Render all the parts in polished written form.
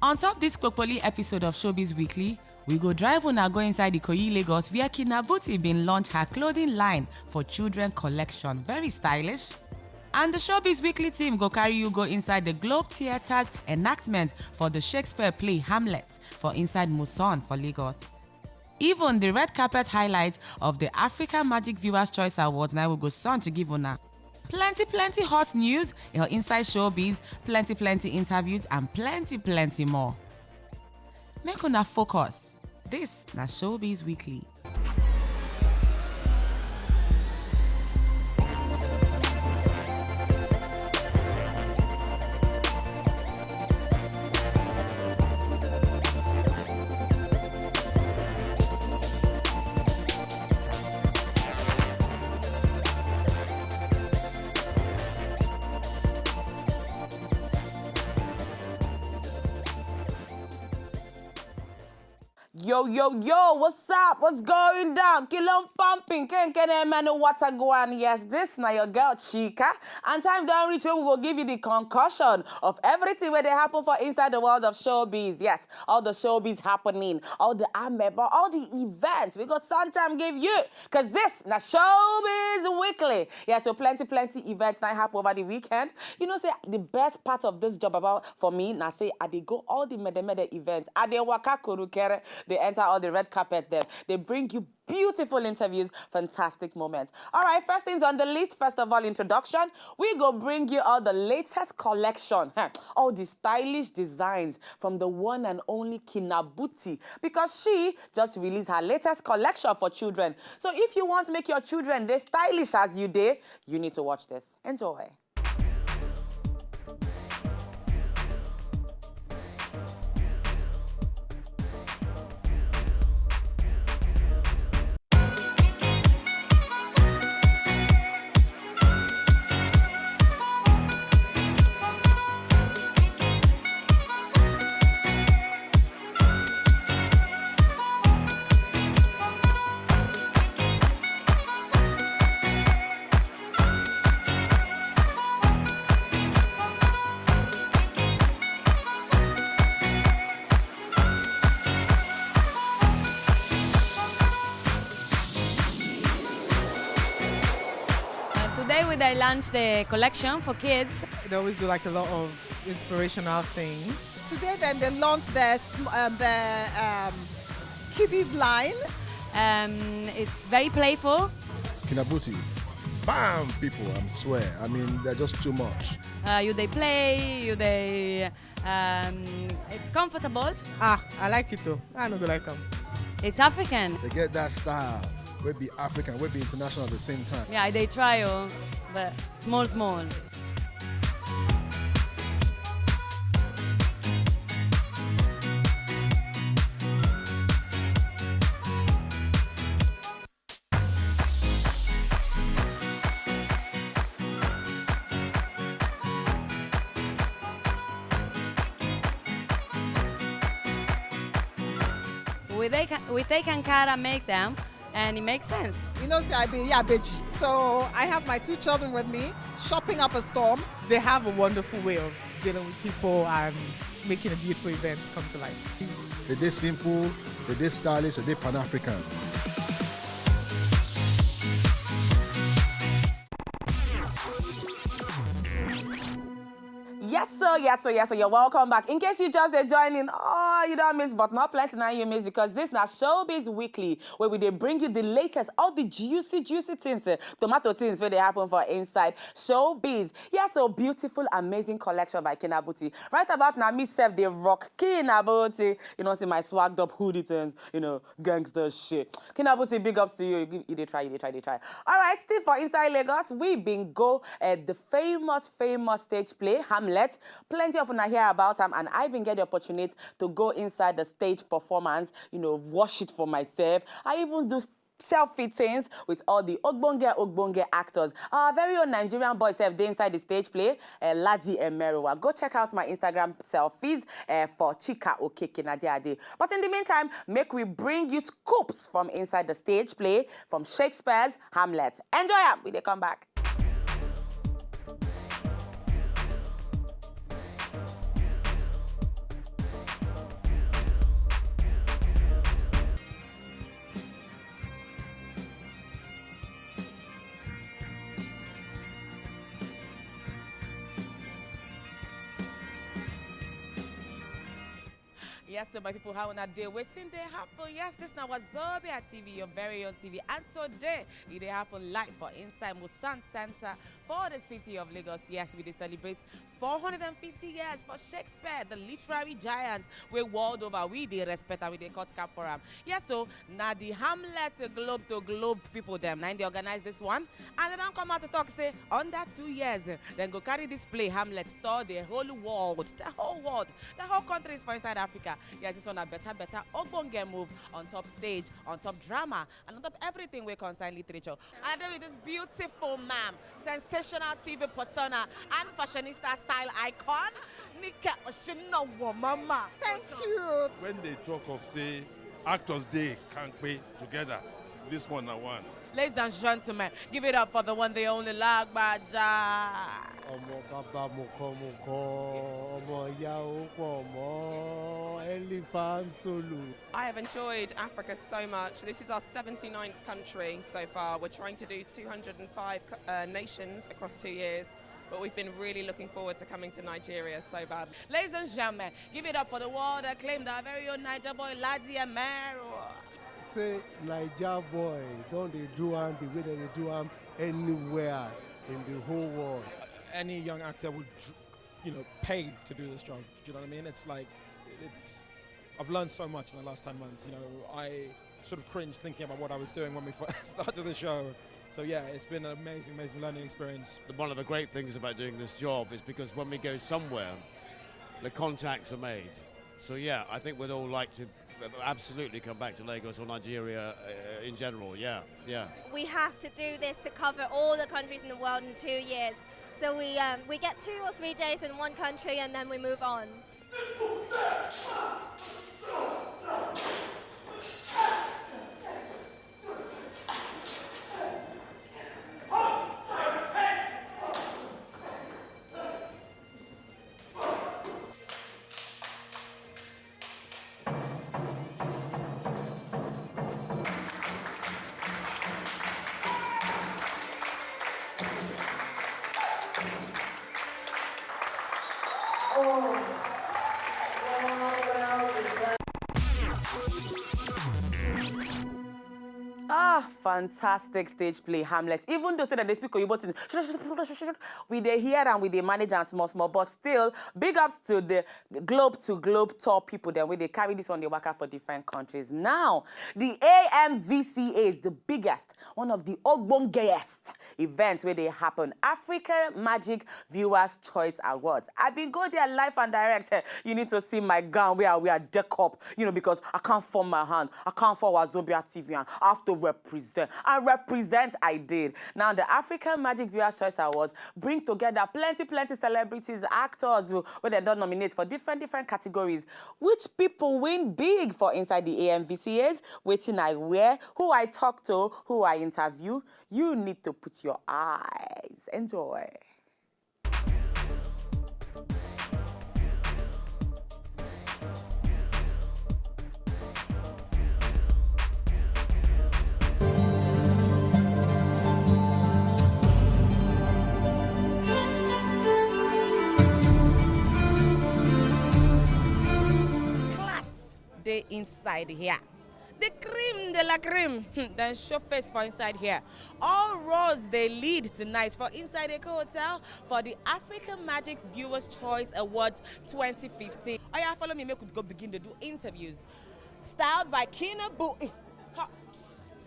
On top this Kokpoli episode of SHOWBIZ Weekly, we go drive una go inside Ikoyi, Lagos, where Kinabuti bin launch her clothing line for children collection. Very stylish. And the SHOWBIZ Weekly team go carry you go inside the Globe Theater's enactment for the Shakespeare play Harmlet for inside Muson for Lagos. Even the red carpet highlight of the African Magic Viewers' Choice Awards now we go soon to give una. Plenty hot news, your inside SHOWBIZ, plenty interviews, and plenty more. Make una focus. This na SHOWBIZ Weekly. Yo, what's up? What's going down? Kilo pumping, can man water go on? Yes, this now your girl Chika. And time don't reach where we will give you the concussion of everything where they happen for inside the world of SHOWBIZ. Yes, all the SHOWBIZ happening, all the AMVCA, all the events we got sometime give you. Cause this now SHOWBIZ Weekly. Yeah, so plenty events now happen over the weekend. You know, say the best part of this job about for me, now say I they go all the mede events. I they waka kurukere. They enter all the red carpets there. They bring you beautiful interviews, fantastic moments. All right, first things on the list. First of all, introduction. We go bring you all the latest collection. All the stylish designs from the one and only Kinabuti. Because she just released her latest collection for children. So if you want to make your children they stylish as you did, you need to watch this. Enjoy. Today they launched the collection for kids. They always do like a lot of inspirational things. Today then they launched the kiddies line. It's very playful. Kinabuti, bam, people, I swear. I mean, they're just too much. They play, it's comfortable. I like it too. I know you like them. It's African. They get that style. We'll be African, we'll be international at the same time. Yeah, they try, but small. We take Ankara, make them, and it makes sense. You know, say I be bitch. So I have my two children with me, shopping up a storm. They have a wonderful way of dealing with people and making a beautiful event come to life. They're simple, they're stylish, they're Pan-African. Yes, sir. You're welcome back. In case you just joining, you don't miss, but not plenty now you miss because this now SHOWBIZ Weekly, where we they bring you the latest, all the juicy things, tomato things where they happen for inside SHOWBIZ. Yeah, so beautiful, amazing collection by Kinabuti. Right about now, me self they rock Kinabuti. You know, see my swagged up hoodie things, gangster shit. Kinabuti, big ups to you. You try. All right, still for inside Lagos, we been go at the famous stage play Harmlet. Plenty of you hear about them, and I've been get the opportunity to go inside the stage performance, watch it for myself. I even do selfie things with all the ogbonge actors. Our very own Nigerian boys have they inside the stage play, Ladi and Meruwa. Go check out my Instagram selfies for Chika Okeke Nadiade. But in the meantime, make we bring you scoops from inside the stage play from Shakespeare's Harmlet. Enjoy them. We they come back. Yes, so my people, how on a day waiting they happen. Yes, this now Wazobia TV, your very own TV. And today, it happen live for inside Musan Center for the city of Lagos. Yes, we celebrate 450 years for Shakespeare, the literary giant. We world over, we they respect and we they cut cap for him. Yes, so now the Harmlet globe to globe people them. Now they organize this one. And they don't come out to talk, say, under 2 years, then go carry this play, Harmlet, tour the whole world, the whole country is for inside Africa. Yes, this one a better Ogbonge move on top stage, on top drama, and on top everything we concern literature. And then with this beautiful ma'am, sensational TV persona, and fashionista style icon, Nika Oshinowo Mama. Thank you. When they talk of, say, actors, they can't be together. This one are one. Ladies and gentlemen, give it up for the one, the only Lagbaja. I have enjoyed Africa so much. This is our 79th country so far. We're trying to do 205 nations across 2 years. But we've been really looking forward to coming to Nigeria so bad. Ladies and gentlemen, give it up for the world acclaimed our very own Niger boy, Ladi Amero. Say Niger boy, don't they do him the way that they do him anywhere in the whole world. Any young actor would, pay to do this job. Do you know what I mean? It's like, I've learned so much in the last 10 months. I sort of cringed thinking about what I was doing when we first started the show. So yeah, it's been an amazing, amazing learning experience. One of the great things about doing this job is because when we go somewhere, the contacts are made. So yeah, I think we'd all like to absolutely come back to Lagos or Nigeria in general, yeah. We have to do this to cover all the countries in the world in 2 years. So we get 2 or 3 days in one country and then we move on. Fantastic stage play, Harmlet. Even though that they speak Oyibo, we they hear and we they manage and small, but still, big ups to the globe tour people then where they carry this on the waka for different countries. Now, the AMVCA is the biggest, one of the ogbongest events where they happen. Africa Magic Viewers Choice Awards. I've been go there live and direct. You need to see my gown where we are deck up, because I can't form my hand. I can't form Wazobia TV and I have to represent. And represent I did. Now, the African Magic Viewers Choice Awards bring together plenty celebrities, actors where they don't nominate for different categories. Which people win big for inside the AMVCAs? Waiting I wear, who I talk to, who I interview. You need to put your eyes. Enjoy. Inside here. The cream de la cream. Then show face for inside here. All roads they lead tonight for Inside Eco Hotel for the African Magic Viewers Choice Awards 2015. Oh yeah, follow me, make we go begin to do interviews. Styled by Kinabuti.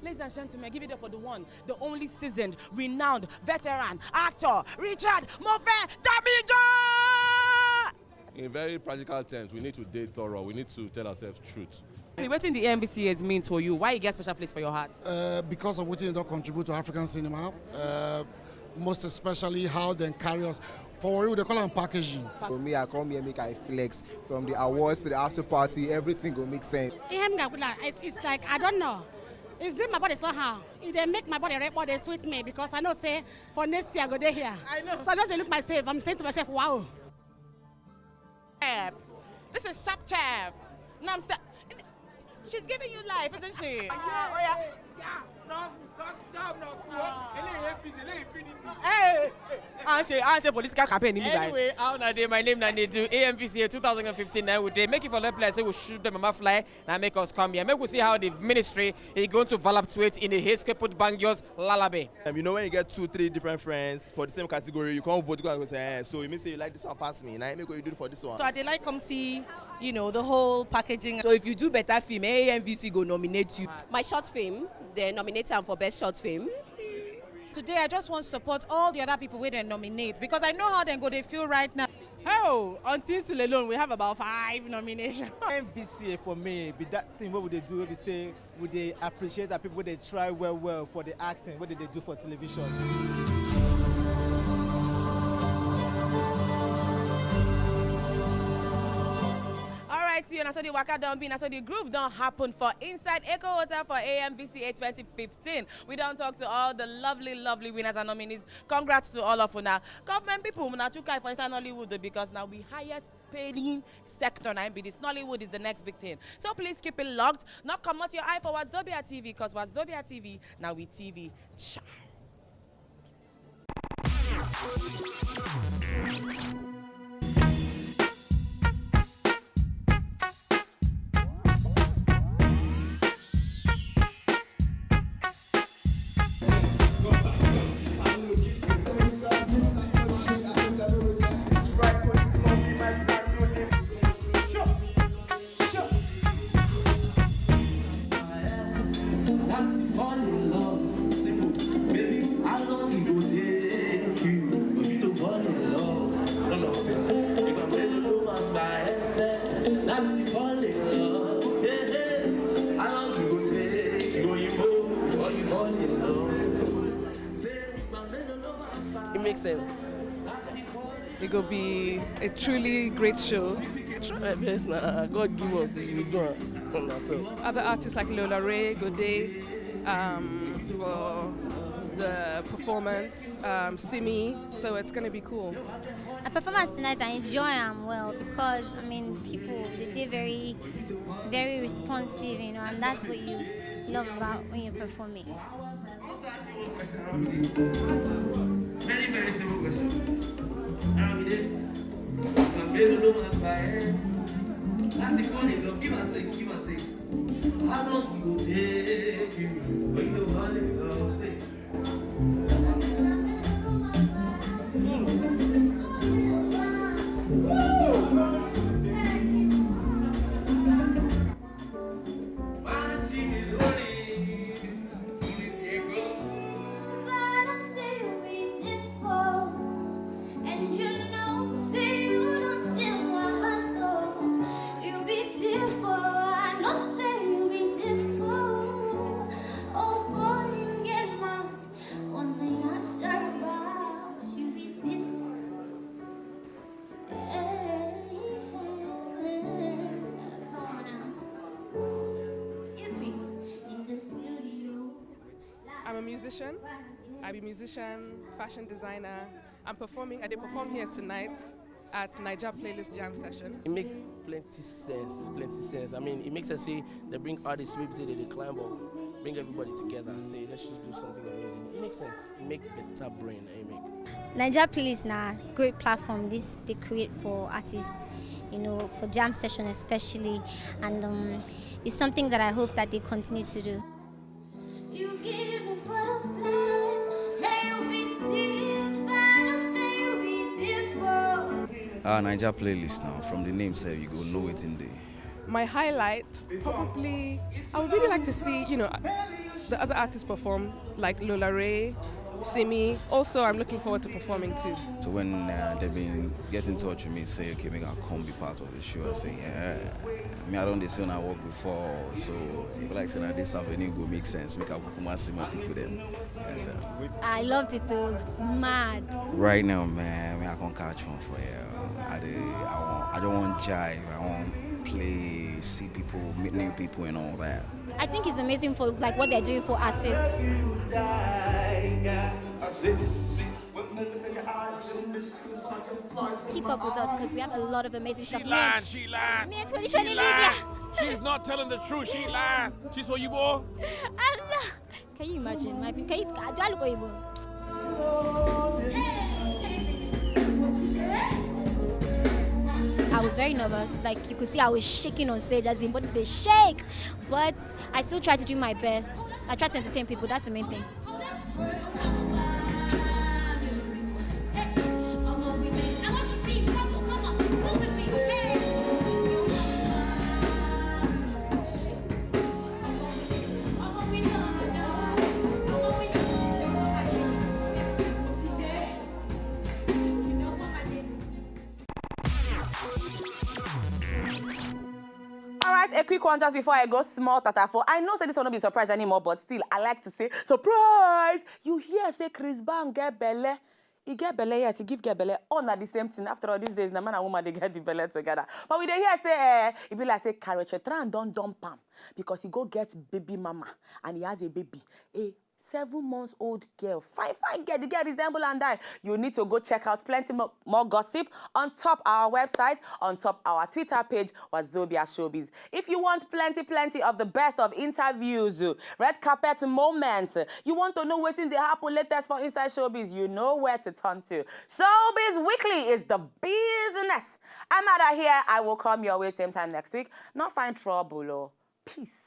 Ladies and gentlemen, give it up for the one, the only seasoned, renowned, veteran, actor, Richard Mofe Damija! In very practical terms, we need to date thorough. We need to tell ourselves truth. What in the AMVCAs mean to you? Why you get special place for your heart? Because of what they don't contribute to African cinema, most especially how they carry us. For you, they call them packaging. For me, I come here, make I flex. From the awards to the after party, everything will make sense. It's like, I don't know. It's in my body somehow. They make my body red body sweet me because I know, say, for next year I go there here. I know. So I just look myself. I'm saying to myself, wow. This is Shop Tab. Now she's giving you life, isn't she? Yeah. Hey, I say political campaign. Anyway, my name Nanedu, AMVCA 2015. Now they make it for the place. We shoot them a fly and make us come here. Make we see how the ministry is going to voluptuate in the Heskeput Bangios Lalabe. You know, when you get 2-3 different friends for the same category, you can't vote. You can say, so you may say you like this one, pass me. Now make what you do for this one. So I like come see, you know, the whole packaging. So if you do better film, AMVC go nominate you. My short film, they nominate them for best short film. Today, I just want to support all the other people where they nominate because I know how they feel right now. Oh, until still alone, we have about 5 nominations. MVCA for me, be that thing what would they do? We say, would they appreciate that people they try well for the acting? What did they do for television? You know, so the waka don't be, so the groove don't happen for inside Echo Hotel for AMVCA 2015. We don't talk to all the lovely winners and nominees. Congrats to all of you now. Government people, we not too kind for inside Nollywood because now we highest paying sector now. This Nollywood is the next big thing. So please keep it locked. Not come out your eye for Wazobia TV because Wazobia TV now we TV chat. It makes sense. It will be a truly great show. Yes, God give us the go on ourselves. Other artists like Lola Ray, Godet, for the performance, Simi, so it's going to be cool. A performance tonight, I enjoy them well because, I mean, people, they're very, very responsive, you know, and that's what you love about when you're performing. Very simple question. That's the funny love. Give and take. How long you go take you when you want it love? Say. I'm a musician. I'm a musician, fashion designer. I did perform here tonight at Niger Playlist Jam Session. It makes plenty sense. I mean, it makes us say they bring artists, we say they climb up, bring everybody together, say let's just do something amazing. It makes sense. It makes better brain. Niger Playlist now great platform. This they create for artists, you know, for jam session especially, and it's something that I hope that they continue to do. You give me butterflies, hey, you be Niger Playlist now. From the name, say you go know it in there. My highlight, probably, I would really like to see, you know, the other artists perform, like Lola Ray, Simi. Also, I'm looking forward to performing too. So when they've been get in touch with me, say, okay, maybe I'll come be part of the show. I say, yeah. I don't see when I work before, so people like saying that this avenue go make sense. Make up see more people then. Yes, I loved it, so it was mad. Right now, man, I can't catch one for you. I don't want jive. I want play, see people, meet new people, and all that. I think it's amazing for like what they're doing for artists. keep up with us because we have a lot of amazing stuff. She lied. Me and 2020 media. She's not telling the truth. She lied. She's for you, boy. Can you imagine? Can you look at you? I was very nervous. Like you could see I was shaking on stage as in body they shake. But I still try to do my best. I try to entertain people, that's the main thing. A quick one just before I go small tatafo. I know say this will not be surprise anymore, but still I like to say surprise. You hear say Chris Brown get belle. He get belle, yes, he give get belle. All not the same thing. After all these days, the man and woman they get the belle together. But we dey hear say it be like say Karechetran don't dump him because he go get baby mama and he has a baby. 7-month-old girl. Fine girl. The girl resemble and die. You need to go check out plenty more gossip on top our website, on top our Twitter page, Wazobia Showbiz. If you want plenty of the best of interviews, red carpet moments, you want to know what's in the happen latest for Inside Showbiz, you know where to turn to. Showbiz Weekly is the business. I'm out of here. I will come your way same time next week. Not find trouble, or peace.